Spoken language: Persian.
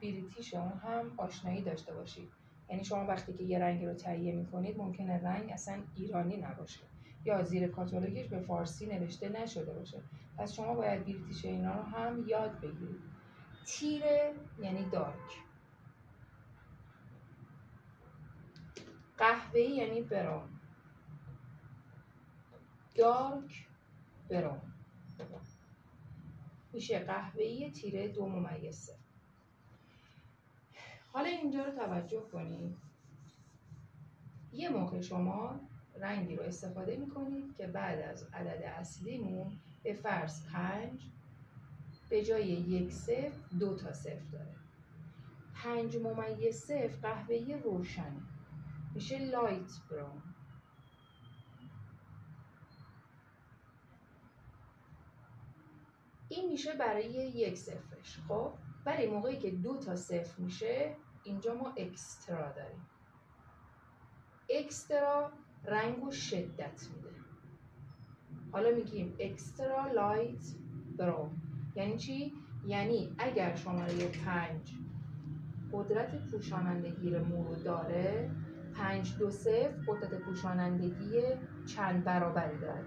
بریتیش اون هم آشنایی داشته باشید. یعنی شما وقتی که یه رنگی رو تهیه میکنید ممکنه رنگ اصلا ایرانی نباشه یا زیر کاتالوگش به فارسی نوشته نشده باشه، پس شما باید بریتیش اینا رو هم یاد بگیرید. تیره یعنی دارک، قهوه‌ای یعنی براون، دارک براون میشه قهوه‌ای تیره 2 × 0. حالا اینجا رو توجه کنید، یه موقع شما رنگی رو استفاده میکنید که بعد از عدد اصلیمون به فرض 5 به جای 1 0 2 تا 0 داره. 5 × 0 قهوه‌ای روشنه، میشه لایت براون. این میشه برای 1 0ش. خب برای موقعی که 2 تا 0 میشه اینجا ما اکسترا داریم. اکسترا رنگ و شدت میده. حالا میگیم اکسترا لایت براون. یعنی چی؟ یعنی اگر شماره 5 قدرت پوشانندگی مو رو داره، 5 2 0 قدرت پوشانندگی چند برابری داره.